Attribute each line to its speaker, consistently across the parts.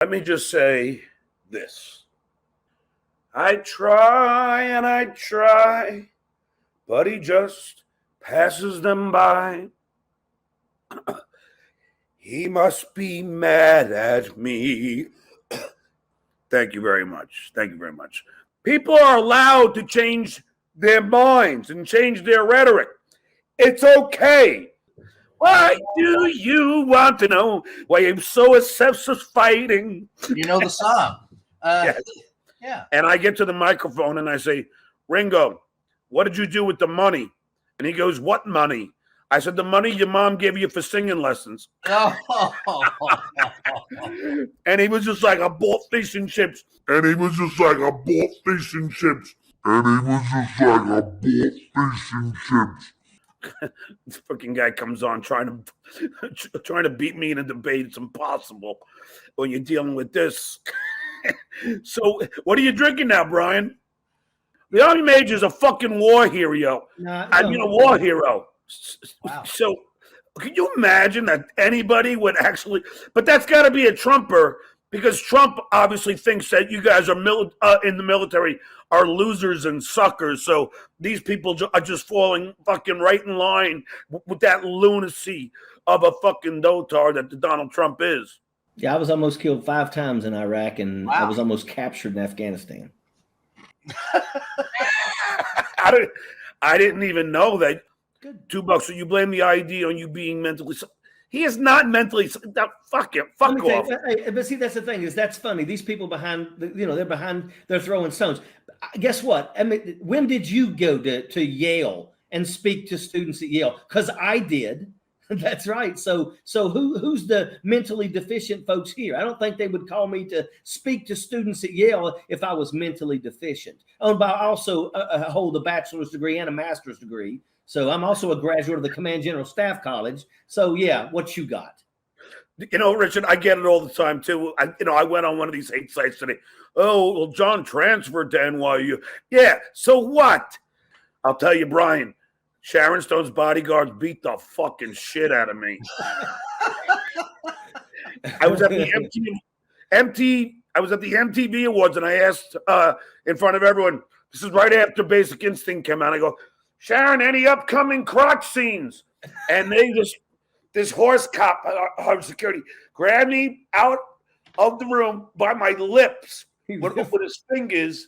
Speaker 1: Let me just say this. I try and I try, but he just passes them by. He must be mad at me. Thank you very much. Thank you very much. People are allowed to change their minds and change their rhetoric. It's okay. Why do you want to know why I'm so obsessed with fighting?
Speaker 2: You know the song.
Speaker 1: Yes.
Speaker 2: Yeah.
Speaker 1: And I get to the microphone and I say, Ringo, what did you do with the money? And he goes, what money? I said, the money your mom gave you for singing lessons.
Speaker 2: Oh.
Speaker 1: And he was just like, I bought fish and chips.
Speaker 3: And he was just like, I bought fish and chips. And he was just like, I bought fish and chips.
Speaker 1: This fucking guy comes on trying to beat me in a debate. It's impossible when you're dealing with this. So, what are you drinking now, Brian? The Army Major is a fucking war hero. A war hero.
Speaker 2: Wow.
Speaker 1: So, can you imagine that anybody would actually? But that's got to be a Trumper, because Trump obviously thinks that you guys are in the military are losers and suckers. So these people are just falling fucking right in line with that lunacy of a fucking dotard that the Donald Trump is.
Speaker 4: Yeah, I was almost killed 5 times in Iraq, and
Speaker 2: Wow.
Speaker 4: I was almost captured in Afghanistan.
Speaker 1: I didn't even know that.
Speaker 4: Good.
Speaker 1: $2. So you blame the ID on you being mentally. He is not mentally. Fuck him. Fuck off.
Speaker 4: But see, that's the thing, is that's funny. These people behind, they're throwing stones. Guess what? I mean, when did you go to Yale and speak to students at Yale? Because I did. That's right. So who's the mentally deficient folks here? I don't think they would call me to speak to students at Yale if I was mentally deficient. Oh, but I also hold a bachelor's degree and a master's degree. So I'm also a graduate of the Command General Staff College. So yeah, what you got?
Speaker 1: Richard, I get it all the time too. I went on one of these hate sites today. Oh, well, John transferred to NYU. Yeah, so what? I'll tell you, Brian, Sharon Stone's bodyguards beat the fucking shit out of me. I was at the MTV Awards, and I asked in front of everyone, this is right after Basic Instinct came out, I go, Sharon, any upcoming crotch scenes? And this horse cop, our security, grabbed me out of the room by my lips with his fingers,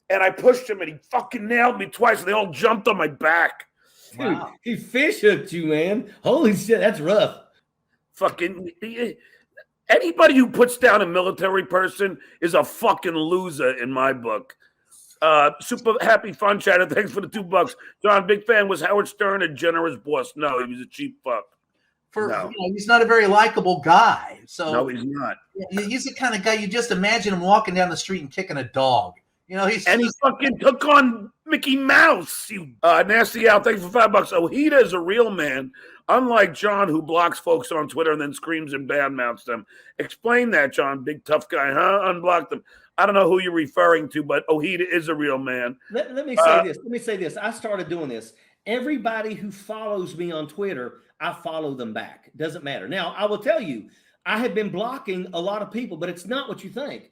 Speaker 1: and I pushed him, and he fucking nailed me twice, and they all jumped on my back.
Speaker 4: Dude, wow. He fish hooked you, man. Holy shit, that's rough.
Speaker 1: Fucking anybody who puts down a military person is a fucking loser in my book. Super happy fun chatter. Thanks for the $2. John, big fan. Was Howard Stern a generous boss? No, he was a cheap fuck.
Speaker 2: He's not a very likable guy. So
Speaker 1: no, he's not.
Speaker 2: He's the kind of guy you just imagine him walking down the street and kicking a dog. He
Speaker 1: fucking took on Mickey Mouse. You nasty Al, thanks for $5. Ojeda is a real man, unlike John, who blocks folks on Twitter and then screams and badmouths them. Explain that, John. Big tough guy, huh? Unblock them. I don't know who you're referring to, but Ojeda is a real man.
Speaker 4: Let me say this. Let me say this. I started doing this. Everybody who follows me on Twitter, I follow them back. It doesn't matter. Now, I will tell you, I have been blocking a lot of people, but it's not what you think.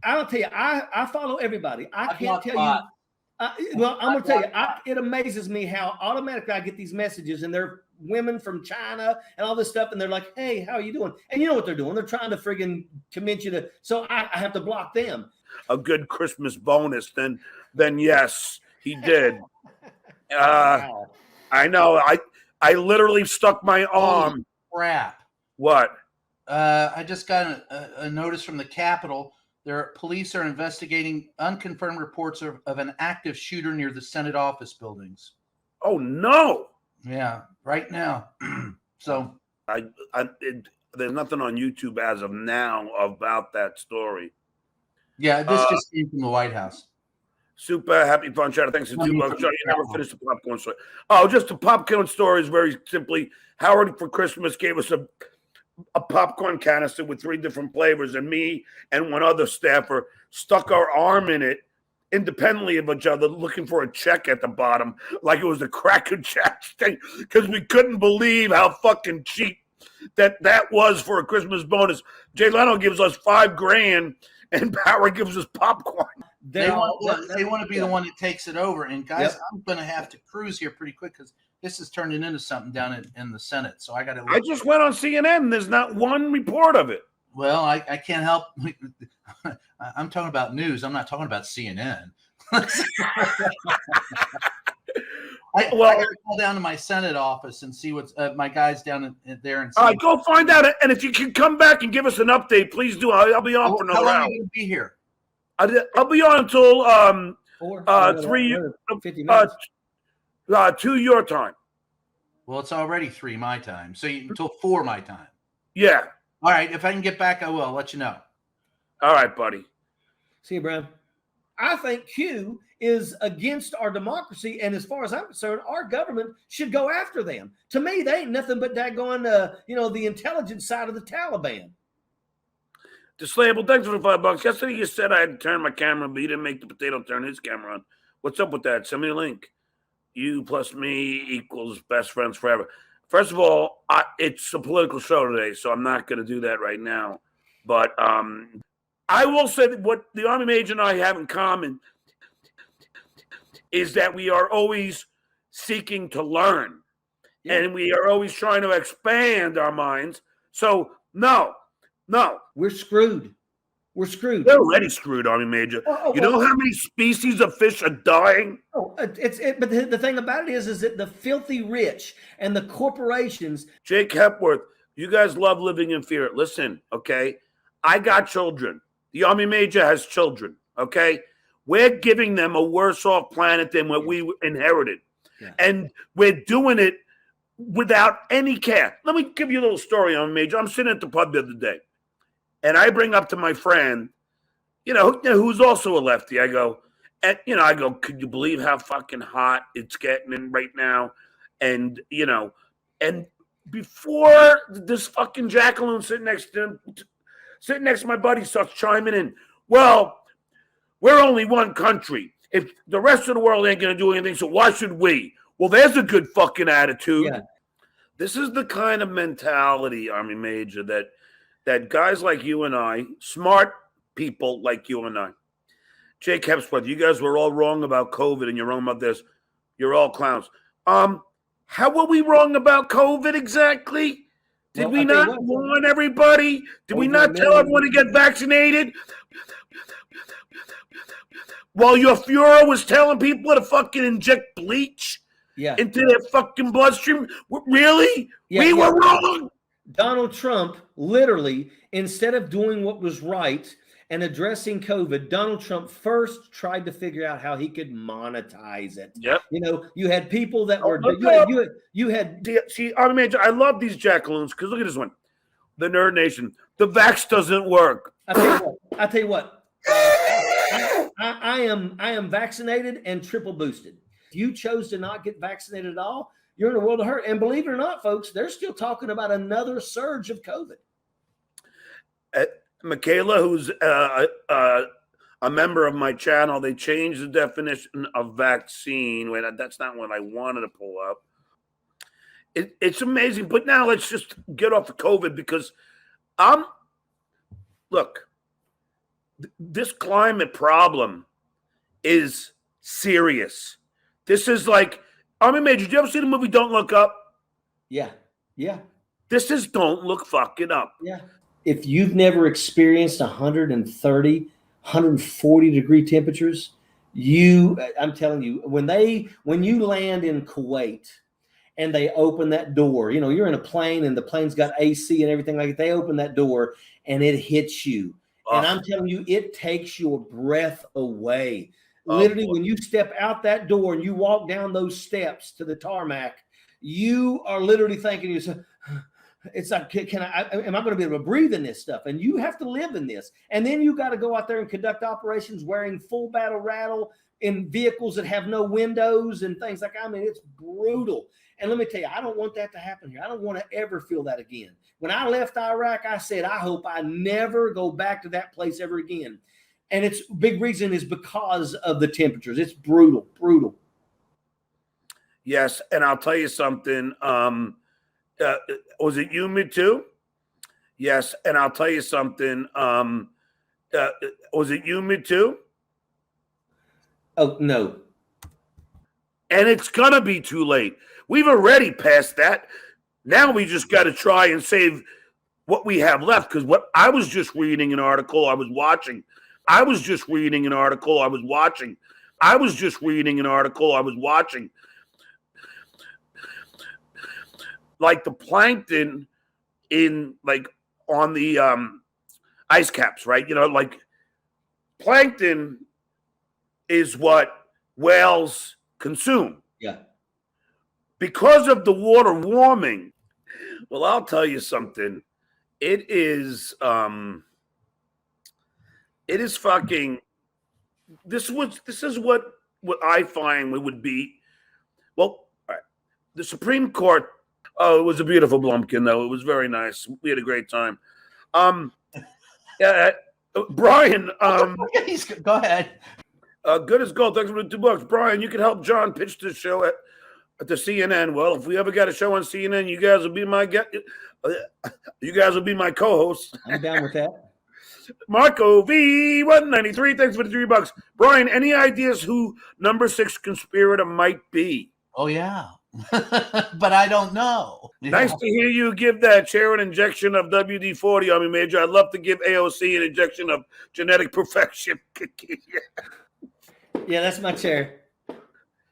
Speaker 4: I'll tell you, I follow everybody. I can't tell you. Well, I'm going to tell you, it amazes me how automatically I get these messages, and they're women from China and all this stuff, and they're like, hey, how are you doing? And you know what they're doing? They're trying to friggin' convince you to, so I have to block them.
Speaker 1: A good Christmas bonus, then yes, he did.
Speaker 4: Wow.
Speaker 1: I know. I literally stuck my arm.
Speaker 2: Crap.
Speaker 1: What?
Speaker 2: I just got a notice from the Capitol. Police are investigating unconfirmed reports of an active shooter near the Senate office buildings.
Speaker 1: Oh no!
Speaker 2: Yeah, right now. So
Speaker 1: there's nothing on YouTube as of now about that story.
Speaker 2: Yeah, this just came from the White House.
Speaker 1: Super happy fun chatter. Thanks for $2. John, you never finished the popcorn story. Oh, just the popcorn story is very simply Howard for Christmas gave us a popcorn canister with 3 different flavors, and me and one other staffer stuck our arm in it independently of each other, looking for a check at the bottom, like it was a Cracker Jack thing, because we couldn't believe how fucking cheap that was for a Christmas bonus. Jay Leno gives us $5,000 and Power gives us popcorn.
Speaker 2: They want to be the one that takes it over. And guys,
Speaker 4: Yep.
Speaker 2: I'm going to have to cruise here pretty quick because this is turning into something down in the Senate. So I got to.
Speaker 1: I just went on CNN. And there's not one report of it.
Speaker 2: Well, I can't help. I'm talking about news. I'm not talking about CNN. I got to call down to my Senate office and see what's my guys down there. And see.
Speaker 1: All right, go find out. And if you can come back and give us an update, please do. I'll be on for
Speaker 2: How
Speaker 1: another
Speaker 2: long
Speaker 1: hour.
Speaker 2: are you going to be here?
Speaker 1: I'll be on until
Speaker 4: 50 minutes.
Speaker 1: 2 your time.
Speaker 2: Well, it's already 3 my time. So until 4 my time.
Speaker 1: Yeah.
Speaker 2: All right. If I can get back, I will. I'll let you know.
Speaker 1: All right, buddy.
Speaker 4: See you, Brown. I think Q is against our democracy, and as far as I'm concerned, our government should go after them. To me, they ain't nothing but daggone, the intelligence side of the Taliban.
Speaker 1: Dislayable, thanks for the $5. Yesterday you said I had to turn my camera, but you didn't make the potato turn his camera on. What's up with that? Send me a link. You plus me equals best friends forever. First of all, it's a political show today, so I'm not going to do that right now. But I will say that what the Army Major and I have in common is that we are always seeking to learn.
Speaker 4: Yeah.
Speaker 1: And we are always trying to expand our minds. So, no.
Speaker 4: We're screwed. We're screwed.
Speaker 1: They're already screwed, Army Major. You know how many species of fish are dying?
Speaker 4: But the thing about it is that the filthy rich and the corporations.
Speaker 1: Jake Hepworth, you guys love living in fear. Listen, okay? I got children. The Army Major has children, okay? We're giving them a worse off planet than what we inherited.
Speaker 4: Yeah.
Speaker 1: And we're doing it without any care. Let me give you a little story, Army Major. I'm sitting at the pub the other day, and I bring up to my friend, who's also a lefty. I go, could you believe how fucking hot it's getting in right now? And, and before this fucking jackaloon sitting next to my buddy starts chiming in, well, we're only one country. If the rest of the world ain't going to do anything, so why should we? Well, there's a good fucking attitude. Yeah. This is the kind of mentality, Army Major, that guys like you and I, smart people like you and I, Jake Hepworth, you guys were all wrong about COVID and you're wrong about this. You're all clowns. How were we wrong about COVID exactly? Did we not warn everybody? Did we not tell everyone to get vaccinated? While your Fuhrer was telling people to fucking inject bleach into their fucking bloodstream? Really? Yeah, we were wrong.
Speaker 4: Donald Trump, literally, instead of doing what was right and addressing COVID, Donald Trump first tried to figure out how he could monetize it.
Speaker 1: Yep.
Speaker 4: You had people that were you had
Speaker 1: see, Army Major, I love these jackaloons because look at this one. The Nerd Nation. The vax doesn't work.
Speaker 4: I tell you what. I am vaccinated and triple boosted. If you chose to not get vaccinated at all, you're in a world of hurt. And believe it or not, folks, they're still talking about another surge of COVID.
Speaker 1: Michaela, who's a member of my channel, they changed the definition of vaccine. Wait, that's not what I wanted to pull up. It's amazing. But now let's just get off of COVID because look, this climate problem is serious. This is like, Army Major, did you ever see the movie Don't Look Up?
Speaker 4: Yeah.
Speaker 1: This is Don't Look Fucking Up.
Speaker 4: Yeah. If you've never experienced 130, 140 degree temperatures, I'm telling you, when you land in Kuwait and they open that door, you're in a plane and the plane's got AC and everything like that. They open that door and it hits you. And I'm telling you, it takes your breath away. Literally, when you step out that door and you walk down those steps to the tarmac, you are literally thinking to yourself, it's like, am I going to be able to breathe in this stuff? And you have to live in this. And then you got to go out there and conduct operations wearing full battle rattle in vehicles that have no windows and things like that. I mean, it's brutal. And let me tell you, I don't want that to happen here. I don't want to ever feel that again. When I left Iraq, I said, I hope I never go back to that place ever again. And its big reason is because of the temperatures. It's brutal.
Speaker 1: Yes, and I'll tell you something. Was it you, me too? Yes, and I'll tell you something. Was it you, me too?
Speaker 4: Oh, no.
Speaker 1: And it's gonna be too late. We've already passed that. Now we just got to try and save what we have left. Because what I was just reading an article I was watching. I was just reading an article I was watching. I was just reading an article I was watching. Like the plankton in like on the ice caps, right? You know, like plankton is what whales consume.
Speaker 4: Yeah.
Speaker 1: Because of the water warming, well, I'll tell you something. It is fucking. This is what I find would be. Well, all right, the Supreme Court. Oh, it was a beautiful Blumpkin, though. It was very nice. We had a great time. Yeah, Brian.
Speaker 2: Go ahead.
Speaker 1: Good as gold. Thanks for the $2. Brian, you can help John pitch the show at the CNN. Well, if we ever got a show on CNN, you guys will be my you guys will be my co-hosts.
Speaker 4: I'm down with that.
Speaker 1: Marco V193. Thanks for the $3. Brian, any ideas who number 6 conspirator might be?
Speaker 2: Oh yeah, but I don't know.
Speaker 1: Nice to hear you give that chair an injection of WD-40 on me, Major. I'd love to give AOC an injection of genetic perfection.
Speaker 4: Yeah, that's my chair.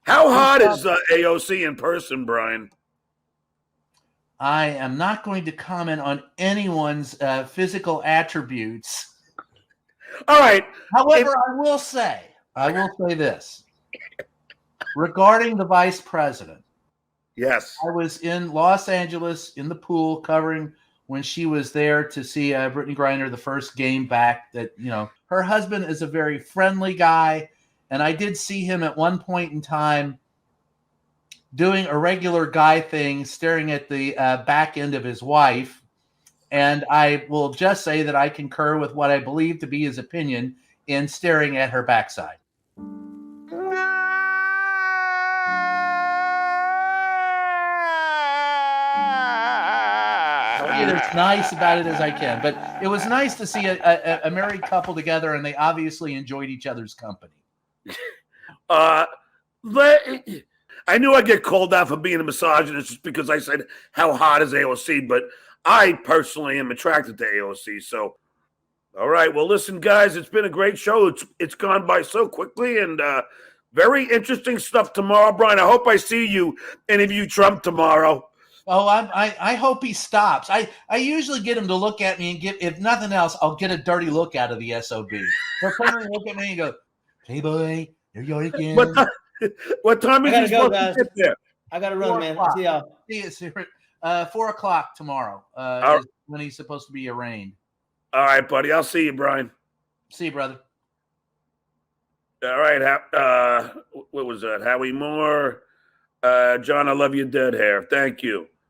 Speaker 1: How hot is AOC in person, Brian?
Speaker 2: I am not going to comment on anyone's physical attributes.
Speaker 1: All right.
Speaker 2: However, I will say this regarding the vice president.
Speaker 1: Yes.
Speaker 2: I was in Los Angeles in the pool covering when she was there to see Brittany Griner the first game back. That, you know, her husband is a very friendly guy, and I did see him at one point in time doing a regular guy thing, staring at the back end of his wife. And I will just say that I concur with what I believe to be his opinion in staring at her backside. As nice about it as I can, but it was nice to see a married couple together, and they obviously enjoyed each other's company.
Speaker 1: I knew I'd get called out for being a misogynist just because I said how hot is AOC, but I personally am attracted to AOC. So, all right, well, listen, guys, it's been a great show. It's gone by so quickly, and very interesting stuff tomorrow, Brian. I hope I see you interview Trump tomorrow.
Speaker 2: Oh, I hope he stops. I usually get him to look at me and if nothing else, I'll get a dirty look out of the SOB. He'll come and look at me and go, "Hey, boy, there you are again."
Speaker 1: What time is he supposed to get there?
Speaker 4: I got to run, man. See y'all.
Speaker 2: See you, 4 o'clock tomorrow is when he's supposed to be arraigned.
Speaker 1: All right, buddy. I'll see you, Brian.
Speaker 2: See you, brother.
Speaker 1: All right. What was that? Howie Moore. John, I love your dead hair. Thank you.